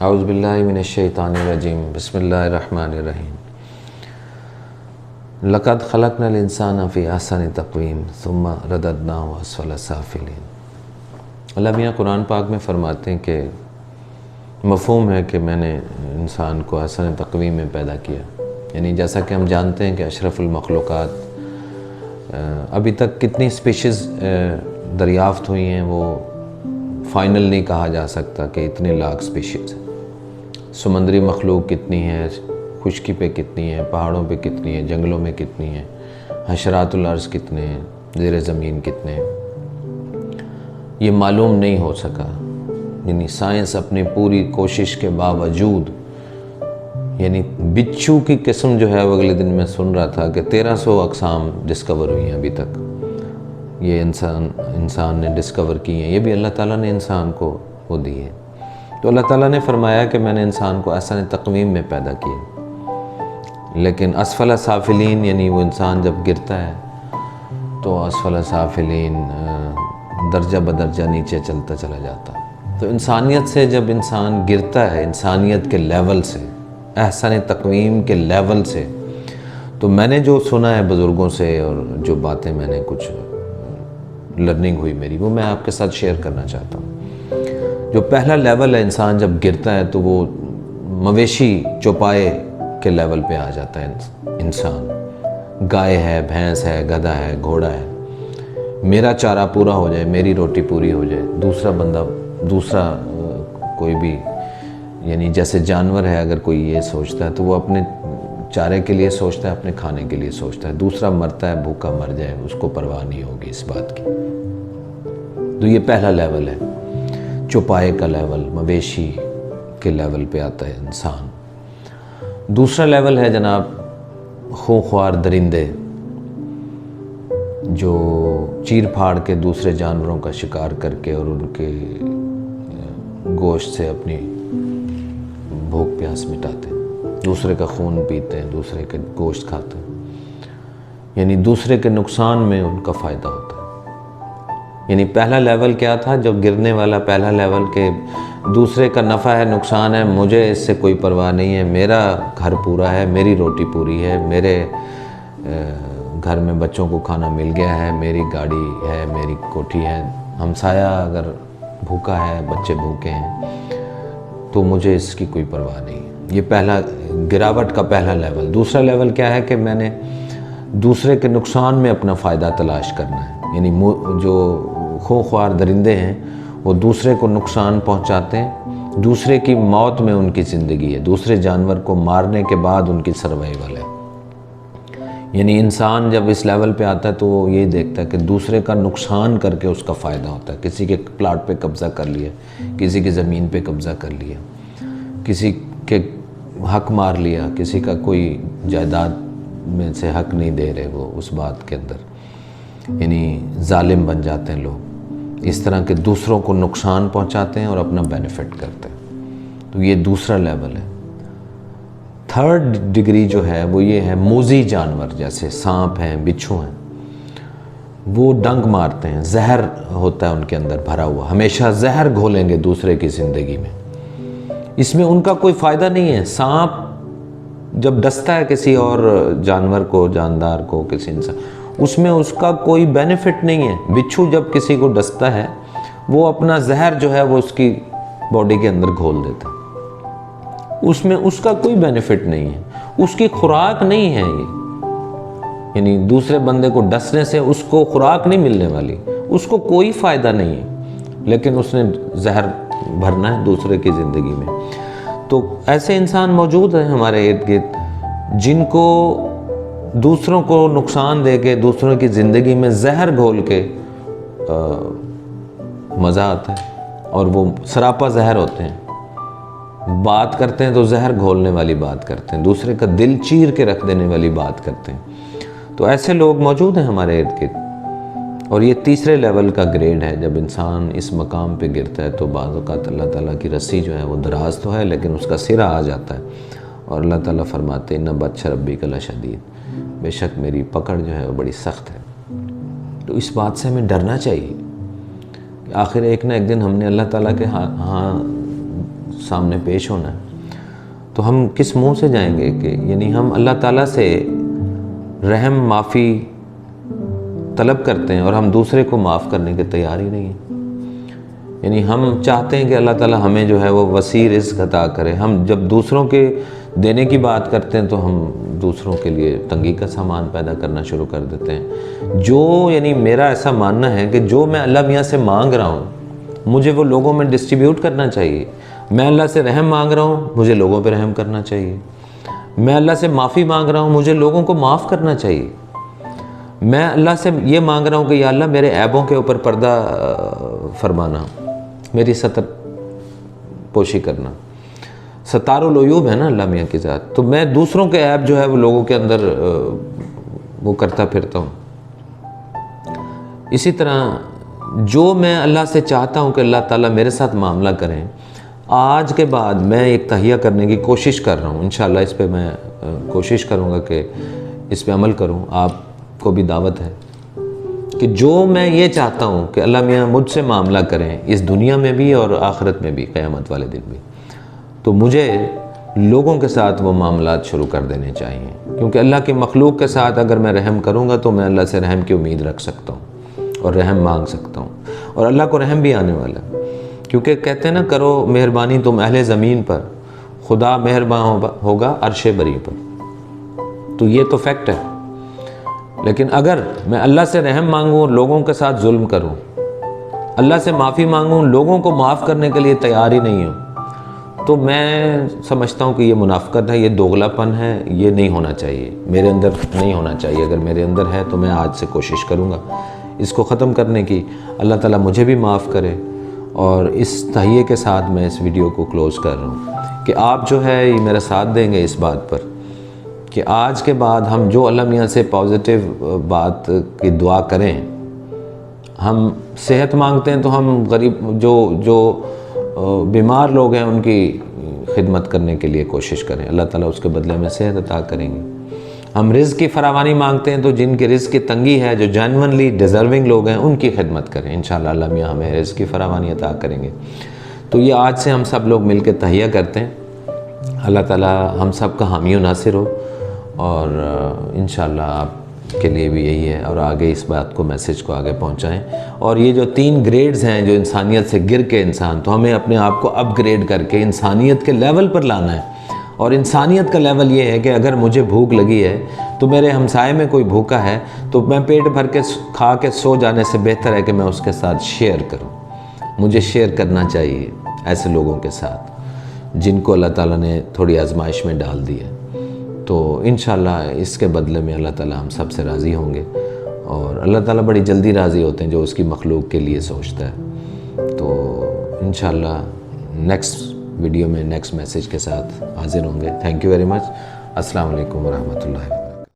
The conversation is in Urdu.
اعوذ باللہ من الشیطان الرجیم بسم اللہ الرحمن الرحیم لقد خلقنا الانسان فی احسن تقویم ثم رددناہ اسفل سافلین۔ اللہ میاں قرآن پاک میں فرماتے ہیں کہ مفہوم ہے کہ میں نے انسان کو احسن تقویم میں پیدا کیا، یعنی جیسا کہ ہم جانتے ہیں کہ اشرف المخلوقات ابھی تک کتنی اسپیشیز دریافت ہوئی ہیں وہ فائنل نہیں کہا جا سکتا کہ اتنے لاکھ اسپیشیز ہیں۔ سمندری مخلوق کتنی ہے، خشکی پہ کتنی ہے، پہاڑوں پہ کتنی ہے، جنگلوں میں کتنی ہے، حشرات الارض کتنے ہیں، زیر زمین کتنے ہیں، یہ معلوم نہیں ہو سکا۔ یعنی سائنس اپنی پوری کوشش کے باوجود، یعنی بچھو کی قسم جو ہے وہ اگلے دن میں سن رہا تھا کہ 1300 اقسام ڈسکور ہوئی ہیں ابھی تک، یہ انسان نے ڈسکور کی ہیں، یہ بھی اللہ تعالیٰ نے انسان کو وہ دی ہے۔ تو اللہ تعالیٰ نے فرمایا کہ میں نے انسان کو احسن تقویم میں پیدا کیا، لیکن اسفل سافلین یعنی وہ انسان جب گرتا ہے تو اسفل سافلین درجہ بدرجہ نیچے چلتا چلا جاتا ہے۔ تو انسانیت سے جب انسان گرتا ہے، انسانیت کے لیول سے، احسن تقویم کے لیول سے، تو میں نے جو سنا ہے بزرگوں سے اور جو باتیں میں نے کچھ لرننگ ہوئی میری، وہ میں آپ کے ساتھ شیئر کرنا چاہتا ہوں۔ جو پہلا لیول ہے انسان جب گرتا ہے تو وہ مویشی چوپائے کے لیول پہ آ جاتا ہے انسان، گائے ہے، بھینس ہے، گدھا ہے، گھوڑا ہے، میرا چارہ پورا ہو جائے، میری روٹی پوری ہو جائے، دوسرا کوئی بھی، یعنی جیسے جانور ہے، اگر کوئی یہ سوچتا ہے تو وہ اپنے چارے کے لیے سوچتا ہے، اپنے کھانے کے لیے سوچتا ہے، دوسرا مرتا ہے بھوکا مر جائے، اس کو پرواہ نہیں ہوگی اس بات کی۔ تو یہ پہلا لیول ہے، چوپائے کا لیول، مویشی کے لیول پہ آتا ہے انسان۔ دوسرا لیول ہے جناب خونخوار درندے، جو چیر پھاڑ کے دوسرے جانوروں کا شکار کر کے اور ان کے گوشت سے اپنی بھوک پیاس مٹاتے ہیں، دوسرے کا خون پیتے ہیں، دوسرے کے گوشت کھاتے ہیں، یعنی دوسرے کے نقصان میں ان کا فائدہ ہوتا ہے۔ یعنی پہلا لیول کیا تھا؟ جو گرنے والا پہلا لیول کہ دوسرے کا نفع ہے، نقصان ہے، مجھے اس سے کوئی پرواہ نہیں ہے، میرا گھر پورا ہے، میری روٹی پوری ہے، میرے گھر میں بچوں کو کھانا مل گیا ہے، میری گاڑی ہے، میری کوٹھی ہے، ہمسایہ اگر بھوکا ہے، بچے بھوکے ہیں تو مجھے اس کی کوئی پرواہ نہیں۔ یہ پہلا گراوٹ کا پہلا لیول۔ دوسرا لیول کیا ہے کہ میں نے دوسرے کے نقصان میں اپنا فائدہ تلاش کرنا ہے، یعنی جو خونخوار درندے ہیں وہ دوسرے کو نقصان پہنچاتے ہیں، دوسرے کی موت میں ان کی زندگی ہے، دوسرے جانور کو مارنے کے بعد ان کی سروائیول ہے۔ یعنی انسان جب اس لیول پہ آتا ہے تو وہ یہی دیکھتا ہے کہ دوسرے کا نقصان کر کے اس کا فائدہ ہوتا ہے، کسی کے پلاٹ پہ قبضہ کر لیا، کسی کی زمین پہ قبضہ کر لیا، کسی کے حق مار لیا، کسی کا کوئی جائیداد میں سے حق نہیں دے رہے وہ اس بات کے اندر، یعنی ظالم بن جاتے ہیں لوگ، اس طرح کے دوسروں کو نقصان پہنچاتے ہیں اور اپنا بینیفٹ کرتے ہیں۔ تو یہ دوسرا لیول ہے۔ تھرڈ ڈگری جو ہے وہ یہ ہے موذی جانور، جیسے سانپ ہیں، بچھو ہیں، وہ ڈنگ مارتے ہیں، زہر ہوتا ہے ان کے اندر بھرا ہوا، ہمیشہ زہر گھولیں گے دوسرے کی زندگی میں، اس میں ان کا کوئی فائدہ نہیں ہے۔ سانپ جب ڈستا ہے کسی اور جانور کو، جاندار کو، کسی انسان، اس میں اس کا کوئی بینیفٹ نہیں ہے۔ بچھو جب کسی کو ڈستا ہے وہ اپنا زہر جو ہے وہ اس کی باڈی کے اندر گھول دیتا ہے، اس میں اس کا کوئی بینیفٹ نہیں ہے، اس کی خوراک نہیں ہے یہ، یعنی دوسرے بندے کو ڈسنے سے اس کو خوراک نہیں ملنے والی، اس کو کوئی فائدہ نہیں ہے، لیکن اس نے زہر بھرنا ہے دوسرے کی زندگی میں۔ تو ایسے انسان موجود ہیں ہمارے ارد گرد جن کو دوسروں کو نقصان دے کے، دوسروں کی زندگی میں زہر گھول کے مزہ آتا ہے، اور وہ سراپا زہر ہوتے ہیں، بات کرتے ہیں تو زہر گھولنے والی بات کرتے ہیں، دوسرے کا دل چیر کے رکھ دینے والی بات کرتے ہیں۔ تو ایسے لوگ موجود ہیں ہمارے ارد گرد، اور یہ تیسرے لیول کا گریڈ ہے۔ جب انسان اس مقام پہ گرتا ہے تو بعض اوقات اللہ تعالیٰ کی رسی جو ہے وہ دراز تو ہے، لیکن اس کا سرا آ جاتا ہے، اور اللہ تعالیٰ فرماتے ہیں اِنَّ بَطْشَ رَبِّكَ لَشَدِيدٌ، بے شک میری پکڑ جو ہے وہ بڑی سخت ہے۔ تو اس بات سے ہمیں ڈرنا چاہیے کہ آخر ایک نہ ایک دن ہم نے اللہ تعالیٰ کے ہاں سامنے پیش ہونا ہے، تو ہم کس منہ سے جائیں گے کہ یعنی ہم اللہ تعالیٰ سے رحم معافی طلب کرتے ہیں اور ہم دوسرے کو معاف کرنے کے تیار ہی نہیں ہیں۔ یعنی ہم چاہتے ہیں کہ اللہ تعالیٰ ہمیں جو ہے وہ وسیع رزق عطا کرے، ہم جب دوسروں کے دینے کی بات کرتے ہیں تو ہم دوسروں کے لیے تنگی کا سامان پیدا کرنا شروع کر دیتے ہیں۔ جو یعنی میرا ایسا ماننا ہے کہ جو میں اللہ میاں سے مانگ رہا ہوں مجھے وہ لوگوں میں ڈسٹریبیوٹ کرنا چاہیے۔ میں اللہ سے رحم مانگ رہا ہوں، مجھے لوگوں پہ رحم کرنا چاہیے۔ میں اللہ سے معافی مانگ رہا ہوں، مجھے لوگوں کو معاف کرنا چاہیے۔ میں اللہ سے یہ مانگ رہا ہوں کہ یا اللہ میرے عیبوں کے اوپر پردہ فرمانا، میری ستر پوشی کرنا۔ ستار العیوب ہے نا اللہ میاں کی ذات، تو میں دوسروں کے عیب جو ہے وہ لوگوں کے اندر وہ کرتا پھرتا ہوں۔ اسی طرح جو میں اللہ سے چاہتا ہوں کہ اللہ تعالیٰ میرے ساتھ معاملہ کریں، آج کے بعد میں ایک تہیہ کرنے کی کوشش کر رہا ہوں، انشاءاللہ اس پہ میں کوشش کروں گا کہ اس پہ عمل کروں۔ آپ کو بھی دعوت ہے کہ جو میں یہ چاہتا ہوں کہ اللہ میاں مجھ سے معاملہ کریں اس دنیا میں بھی اور آخرت میں بھی، قیامت والے دن بھی، تو مجھے لوگوں کے ساتھ وہ معاملات شروع کر دینے چاہیے، کیونکہ اللہ کی مخلوق کے ساتھ اگر میں رحم کروں گا تو میں اللہ سے رحم کی امید رکھ سکتا ہوں اور رحم مانگ سکتا ہوں، اور اللہ کو رحم بھی آنے والا ہے، کیونکہ کہتے ہیں نا کرو مہربانی تم اہل زمین پر، خدا مہربان ہوگا عرش بری پر، تو یہ تو فیکٹ ہے۔ لیکن اگر میں اللہ سے رحم مانگوں لوگوں کے ساتھ ظلم کروں، اللہ سے معافی مانگوں لوگوں کو معاف کرنے کے لیے تیار ہی نہیں ہوں، تو میں سمجھتا ہوں کہ یہ منافقت ہے، یہ دوغلا پن ہے، یہ نہیں ہونا چاہیے، میرے اندر نہیں ہونا چاہیے۔ اگر میرے اندر ہے تو میں آج سے کوشش کروں گا اس کو ختم کرنے کی۔ اللہ تعالیٰ مجھے بھی معاف کرے، اور اس تہیے کے ساتھ میں اس ویڈیو کو کلوز کر رہا ہوں کہ آپ جو ہے یہ میرا ساتھ دیں گے اس بات پر کہ آج کے بعد ہم جو اللہ میاں سے پازیٹیو بات کی دعا کریں، ہم صحت مانگتے ہیں تو ہم غریب جو بیمار لوگ ہیں ان کی خدمت کرنے کے لیے کوشش کریں، اللہ تعالیٰ اس کے بدلے میں صحت عطا کریں گے۔ ہم رزق کی فراوانی مانگتے ہیں تو جن کے رزق کی تنگی ہے، جو جینوئنلی ڈیزرونگ لوگ ہیں، ان کی خدمت کریں، انشاءاللہ اللہ میاں ہمیں رزق کی فراوانی عطا کریں گے۔ تو یہ آج سے ہم سب لوگ مل کے تہیہ کرتے ہیں، اللہ تعالیٰ ہم سب کا حامی و ناصر ہو، اور انشاءاللہ آپ کے لیے بھی یہی ہے، اور آگے اس بات کو میسیج کو آگے پہنچائیں۔ اور یہ جو 3 گریڈز ہیں جو انسانیت سے گر کے انسان، تو ہمیں اپنے آپ کو اپ گریڈ کر کے انسانیت کے لیول پر لانا ہے، اور انسانیت کا لیول یہ ہے کہ اگر مجھے بھوک لگی ہے تو میرے ہمسائے میں کوئی بھوکا ہے تو میں پیٹ بھر کے کھا کے سو جانے سے بہتر ہے کہ میں اس کے ساتھ شیئر کروں۔ مجھے شیئر کرنا چاہیے ایسے لوگوں کے ساتھ جن کو اللہ تعالیٰ نے تھوڑی آزمائش میں ڈال دی ہے، تو انشاءاللہ اس کے بدلے میں اللہ تعالیٰ ہم سب سے راضی ہوں گے، اور اللہ تعالیٰ بڑی جلدی راضی ہوتے ہیں جو اس کی مخلوق کے لیے سوچتا ہے۔ تو انشاءاللہ نیکسٹ ویڈیو میں نیکسٹ میسیج کے ساتھ حاضر ہوں گے۔ Thank you very much. السلام علیکم ورحمۃ اللہ۔